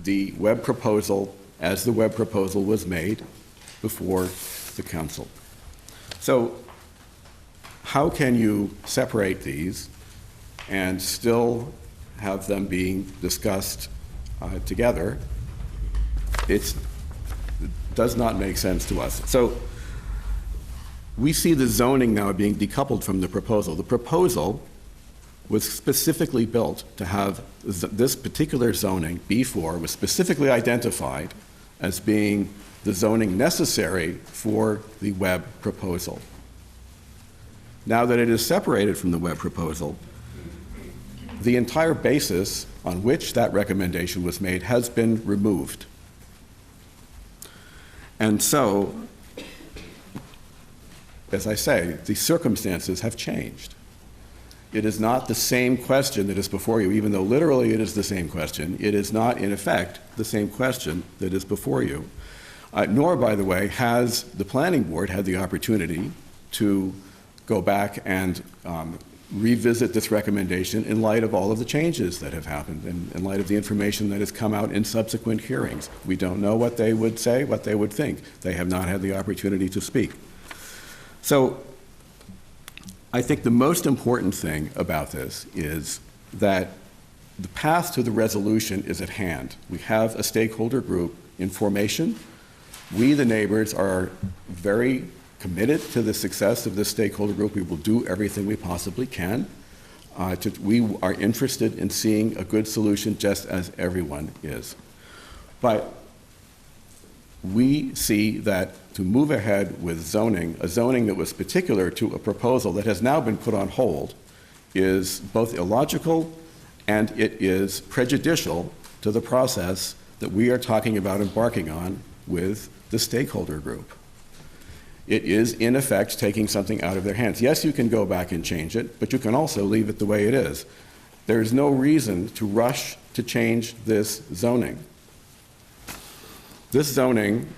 the web proposal as the web proposal was made before the council. So how can you separate these and still have them being discussed together? It does not make sense to us. So we see the zoning now being decoupled from the proposal. The proposal was specifically built to have this particular zoning, B4, was specifically identified as being the zoning necessary for the web proposal. Now that it is separated from the web proposal, the entire basis on which that recommendation was made has been removed. And so, as I say, the circumstances have changed. It is not the same question that is before you, even though literally it is the same question. It is not, in effect, the same question that is before you. Nor, by the way, has the planning board had the opportunity to go back and revisit this recommendation in light of all of the changes that have happened and in light of the information that has come out in subsequent hearings. We don't know what they would say, what they would think. They have not had the opportunity to speak. So I think the most important thing about this is that the path to the resolution is at hand. We have a stakeholder group in formation. We, the neighbors, are very committed to the success of this stakeholder group. We will do everything we possibly can. We are interested in seeing a good solution, just as everyone is. But we see that to move ahead with zoning, a zoning that was particular to a proposal that has now been put on hold, is both illogical and it is prejudicial to the process that we are talking about embarking on with the stakeholder group. It is, in effect, taking something out of their hands. Yes, you can go back and change it, but you can also leave it the way it is. There is no reason to rush to change this zoning. This zoning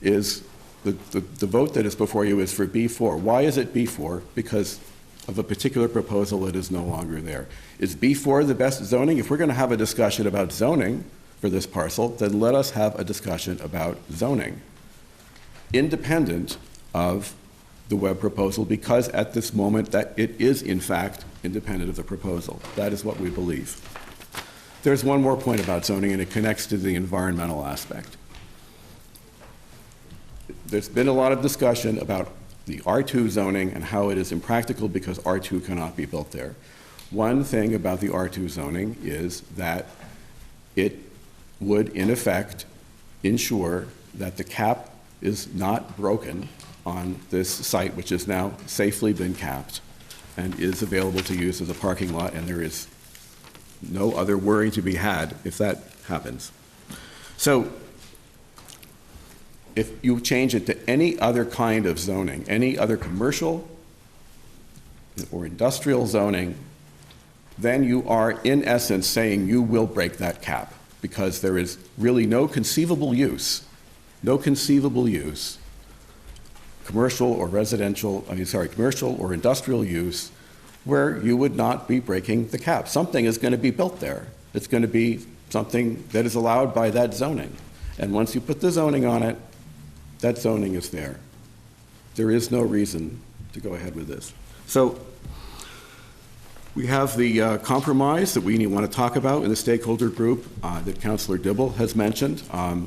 is, the vote that is before you is for B4. Why is it B4? Because of a particular proposal that is no longer there. Is B4 the best zoning? If we're going to have a discussion about zoning for this parcel, then let us have a discussion about zoning, independent of the Webb proposal, because at this moment that it is, in fact, independent of the proposal. That is what we believe. There's one more point about zoning, and it connects to the environmental aspect. There's been a lot of discussion about the R2 zoning and how it is impractical because R2 cannot be built there. One thing about the R2 zoning is that it would, in effect, ensure that the cap is not broken on this site, which has now safely been capped and is available to use as a parking lot, and there is no other worry to be had if that happens. So if you change it to any other kind of zoning, any other commercial or industrial zoning, then you are, in essence, saying you will break that cap, because there is really no conceivable use, commercial or residential, commercial or industrial use, where you would not be breaking the cap. Something is going to be built there. It's going to be something that is allowed by that zoning. And once you put the zoning on it, that zoning is there. There is no reason to go ahead with this. So we have the compromise that we want to talk about in the stakeholder group that Councillor Dibble has mentioned.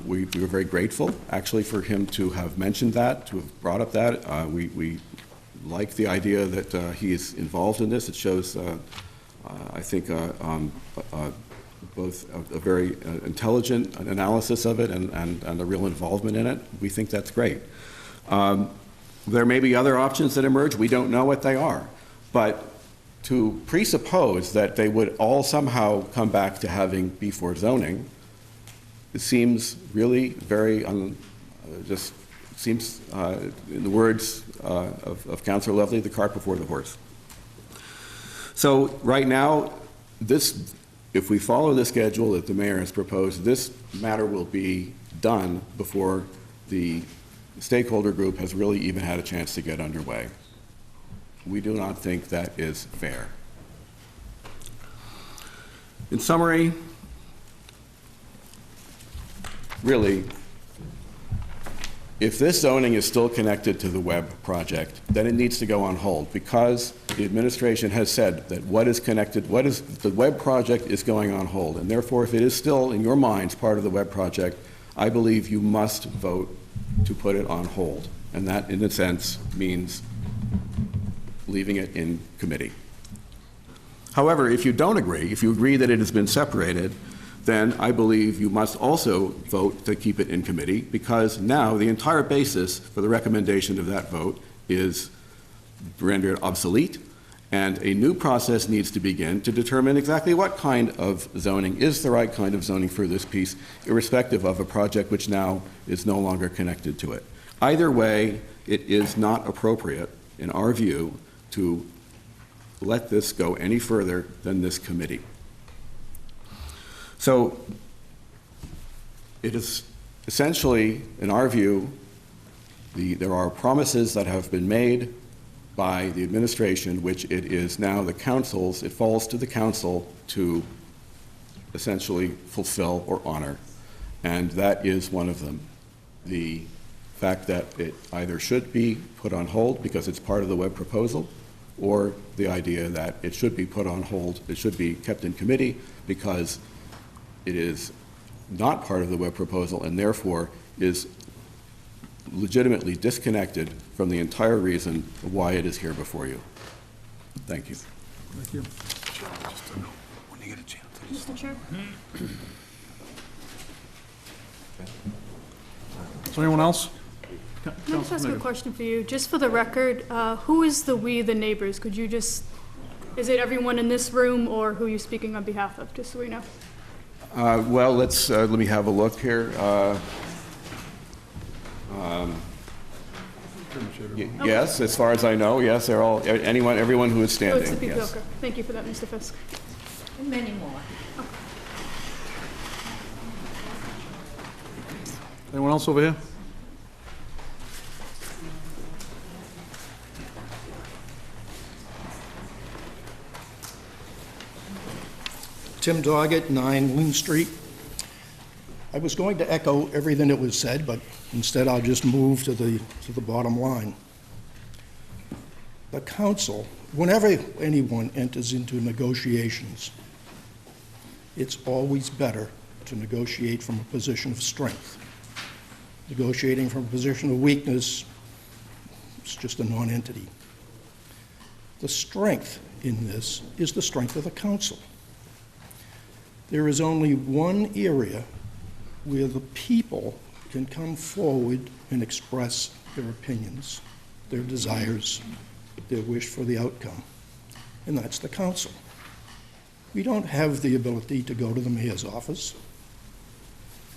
We were very grateful, actually, for him to have mentioned that, to have brought up that. We like the idea that he is involved in this. It shows, I think, both a very intelligent analysis of it and a real involvement in it. We think that's great. There may be other options that emerge. We don't know what they are. But to presuppose that they would all somehow come back to having B4 zoning, it seems really very, just seems, in the words of Councillor Lovely, the cart before the horse. So right now, this, if we follow the schedule that the mayor has proposed, this matter will be done before the stakeholder group has really even had a chance to get underway. We do not think that is fair. In summary, really, if this zoning is still connected to the Webb project, then it needs to go on hold, because the administration has said that what is connected, the Webb project is going on hold, and therefore if it is still in your minds part of the Webb project, I believe you must vote to put it on hold. And that, in a sense, means leaving it in committee. However, if you don't agree, if you agree that it has been separated, then I believe you must also vote to keep it in committee, because now the entire basis for the recommendation of that vote is rendered obsolete, And a new process needs to begin to determine exactly what kind of zoning is the right kind of zoning for this piece, irrespective of a project which now is no longer connected to it. Either way, it is not appropriate, in our view, to let this go any further than this committee. So it is essentially, in our view, there are promises that have been made by the administration, which it is now the council's, it falls to the council to essentially fulfill or honor. And that is one of them. The fact that it either should be put on hold because it's part of the web proposal, or the idea that it should be put on hold, it should be kept in committee because it is not part of the web proposal and therefore is legitimately disconnected from the entire reason of why it is here before you. Thank you. Thank you. When you get a chance. Mr. Chair? Is there anyone else? Can I just ask a question for you? Just for the record, who is the "we," the neighbors? Could you just, is it everyone in this room or who you're speaking on behalf of, just so we know? Well, let me have a look here. Yes, as far as I know, yes, they're all, everyone who is Oh, standing, it's the people, yes. okay. Thank you for that, Mr. Fisk. And many more. Anyone else over here? Tim Doggett, 9 Loon Street. I was going to echo everything that was said, but instead I'll just move to the bottom line. The council, whenever anyone enters into negotiations, it's always better to negotiate from a position of strength. Negotiating from a position of weakness is just a non-entity. The strength in this is the strength of the council. There is only one area where the people can come forward and express their opinions, their desires, their wish for the outcome, and that's the council. We don't have the ability to go to the mayor's office.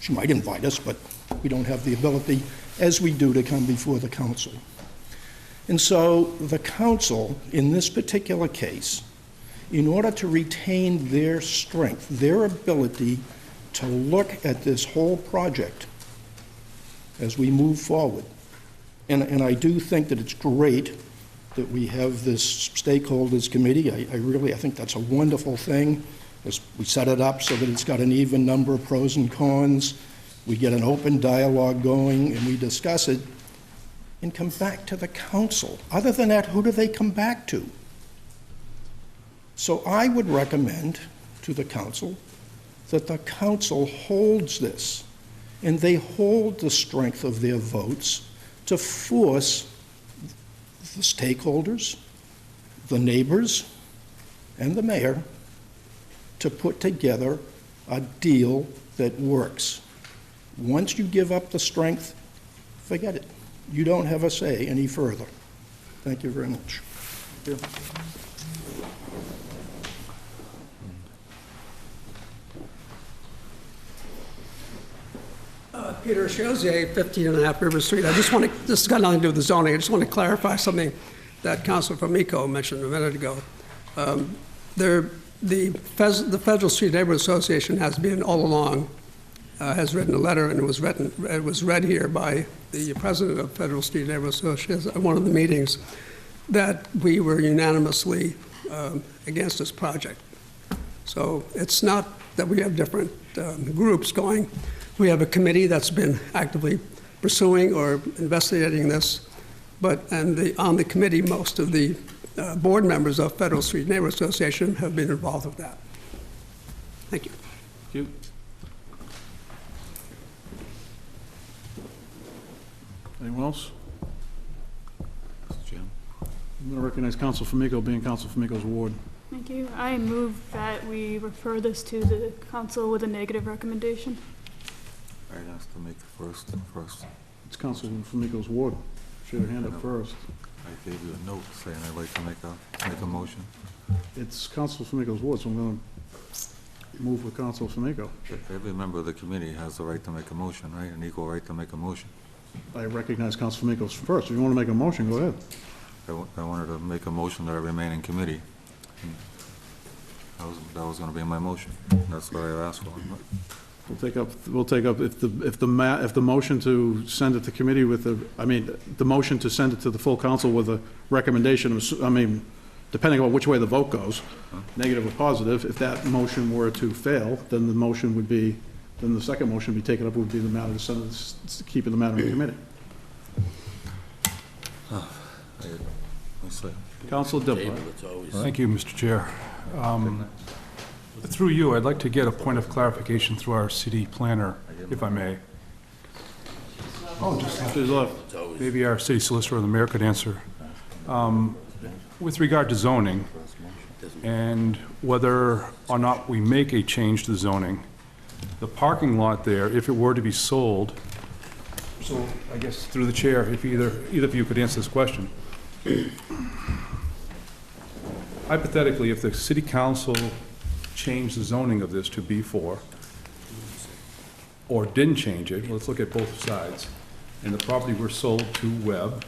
She might invite us, but we don't have the ability, as we do, to come before the council. And so the council, in this particular case, in order to retain their strength, their ability to look at this whole project as we move forward, and I do think that it's great that we have this stakeholders committee. I think that's a wonderful thing. We set it up so that it's got an even number of pros and cons. We get an open dialogue going and we discuss it and come back to the council. Other than that, who do they come back to? So I would recommend to the council that the council holds this, and they hold the strength of their votes to force the stakeholders, the neighbors, and the mayor to put together a deal that works. Once you give up the strength, forget it. You don't have a say any further. Thank you very much. Thank you. Peter Shozier, 15.5 River Street. I just want to, this has got nothing to do with the zoning. I just want to clarify something that Councilor Famico mentioned a minute ago. The Federal Street Neighborhood Association has been all along, has written a letter, and it was read here by the president of Federal Street Neighborhood Association at one of the meetings, that we were unanimously against this project. So it's not that we have different groups going. We have a committee that's been actively pursuing or investigating this, on the committee, most of the board members of Federal Street Neighborhood Association have been involved with that. Thank you. Thank you. Anyone else? Mr. Chairman. I'm going to recognize Council Famico, being Council Famico's ward. Thank you. I move that we refer this to the council with a negative recommendation. All right, has to make the first. It's Council Famico's ward. Should have hand up first. I gave you a note saying I'd like to make a motion. It's Council Flamico's ward, so I'm going to move with Council Flamico. Every member of the committee has the right to make a motion, right? An equal right to make a motion. I recognize Council Flamico's first. If you want to make a motion, go ahead. I wanted to make a motion that I remain in committee. That was gonna be my motion. That's what I asked for. We'll take up, if the motion to send it to committee with the motion to send it to the full council with a recommendation, depending on which way the vote goes, negative or positive, if that motion were to fail, then the second motion to be taken up would be the matter to send it, keeping the matter in committee. Council Diplo. Thank you, Mr. Chair. Through you, I'd like to get a point of clarification through our city planner, if I may. Oh, just maybe our city solicitor or the mayor could answer. With regard to zoning, and whether or not we make a change to zoning, the parking lot there, if it were to be sold, so I guess through the chair, if either of you could answer this question. Hypothetically, if the city council changed the zoning of this to B4, or didn't change it, let's look at both sides, and the property were sold to Webb,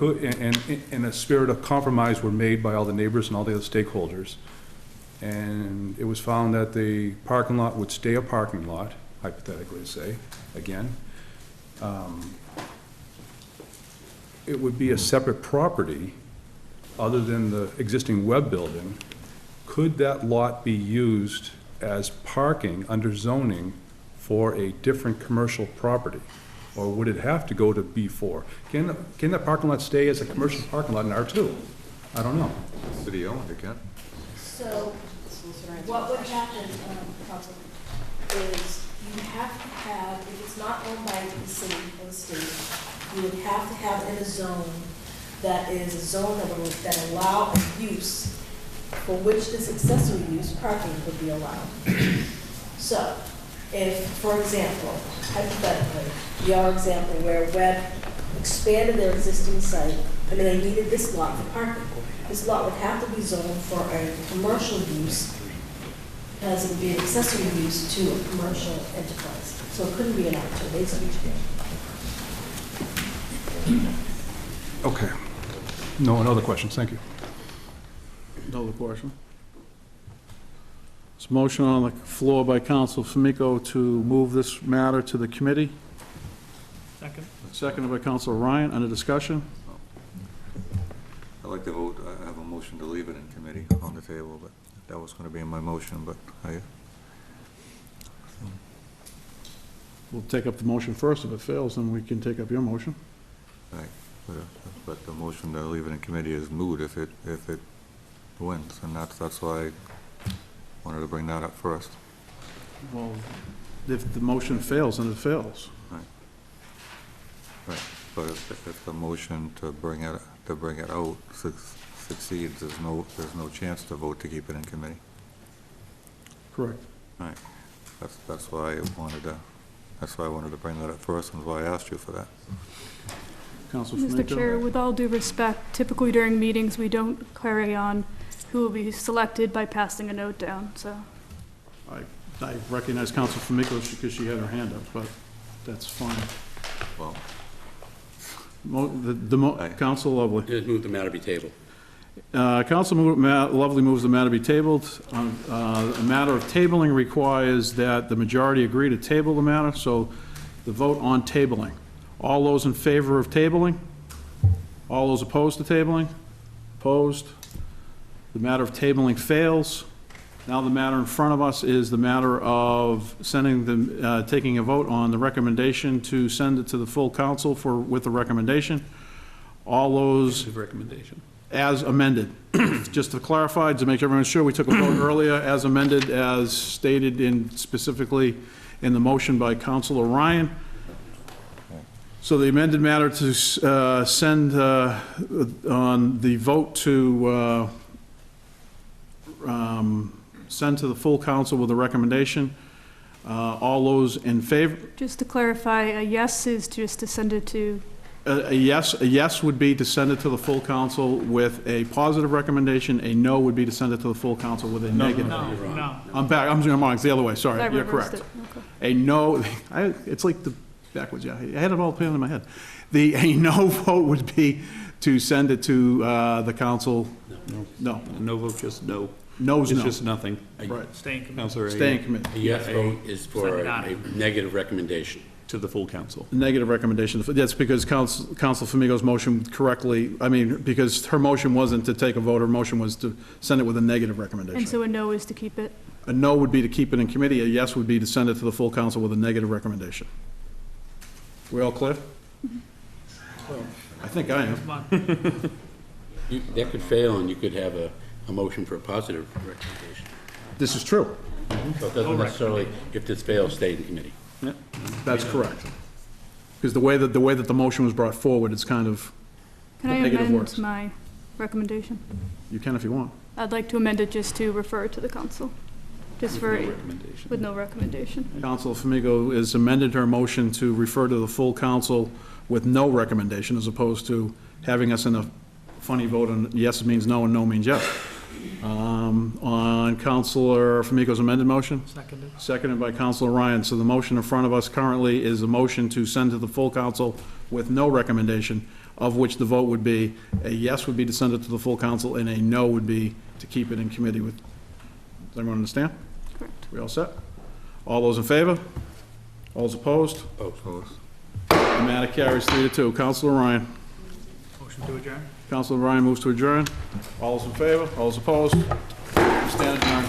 and in a spirit of compromise were made by all the neighbors and all the other stakeholders, and it was found that the parking lot would stay a parking lot, hypothetically say, again, it would be a separate property other than the existing Webb building. Could that lot be used as parking under zoning for a different commercial property? Or would it have to go to B4? Can that parking lot stay as a commercial parking lot in R2? I don't know. City owned, it can. So, what would happen, Council, is you have to have, if it's not owned by the city or the state, you would have to have in a zone that is a zone that allow a use for which this accessory use, parking, would be allowed. So, if, for example, hypothetically, your example where Webb expanded their existing site, and they needed this lot for parking, this lot would have to be zoned for a commercial use, because it would be an accessory use to a commercial enterprise. So it couldn't be an R2, they switched it. Okay. No other questions, thank you. Another question. There's a motion on the floor by Council Flamico to move this matter to the committee. Second. Seconded by Council Ryan. Under discussion? I'd like to vote, I have a motion to leave it in committee on the table, but that was gonna be in my motion, but We'll take up the motion first. If it fails, then we can take up your motion. right. But the motion to leave it in committee is moot if it wins, and that's why I wanted to bring that up first. Well, if the motion fails, then it fails. Right, but if the motion to bring it out succeeds, there's no chance to vote to keep it in committee. Correct. Right, that's why I wanted to bring that up first, and why I asked you for that. Council Mr. Flamico? Chair, with all due respect, typically during meetings, we don't carry on who will be selected by passing a note down, so. I recognize Council Flamico because she had her hand up, but that's fine. Well, Council Lovely. Just move the matter be tabled. Council Lovely moves the matter be tabled. A matter of tabling requires that the majority agree to table the matter, so the vote on tabling. All those in favor of tabling? All those opposed to tabling? Opposed? The matter of tabling fails. Now the matter in front of us is the matter of taking a vote on the recommendation to send it to the full council with the recommendation. All those Recommendation. as amended. Just to clarify, to make everyone sure, we took a vote earlier as amended, as stated specifically in the motion by Councilor Ryan. So the amended matter to send on the vote to send to the full council with a recommendation. All those in favor? Just to clarify, a yes is just to send it to A yes would be to send it to the full council with a positive recommendation. A no would be to send it to the full council with a negative. No. I'm back, I'm wrong, it's the other way, I sorry, you're reversed correct. it. Okay. A no, it's like the backwards, yeah, I had it all planned in my head. A no vote would be to send it to the council. No. No vote, just no. No's It's no. just nothing. Right, Staying committed. Counselor, a staying committed. A yes vote is for Send it a on. negative recommendation. to the full council. Negative recommendation, that's because Council Famigo's motion correctly, I mean, because her motion wasn't to take a vote, her motion was to send it with a negative And recommendation. so a no is to keep it? A no would be to keep it in committee, a yes would be to send it to the full council with a negative recommendation. We all clear? I think I am. Come on. That could fail, and you could have a motion for a positive recommendation. This is true. So it doesn't necessarily, if this fails, stay in committee. That's correct. Because the way that the motion was brought forward, it's kind of, Can I Negative words. amend my recommendation? you can if you want. I'd like to amend it just to refer to the council, just for, Recommendation. with no recommendation. Council Famigo has amended her motion to refer to the full council with no recommendation, as opposed to having us in a funny vote, and yes means no and no means yes. On Councilor Famigo's amended motion? Seconded. Seconded by Councilor Ryan. So the motion in front of us currently is a motion to send to the full council with no recommendation, of which the vote would be, a yes would be to send it to the full council, and a no would be to keep it in committee with, does everyone understand? Correct. We all set? All those in favor? All those opposed? Opposed. The matter carries 3-2. Councilor Ryan. Motion to adjourn? Councilor Ryan moves to adjourn. All those in favor? All those opposed? Stand adjourned.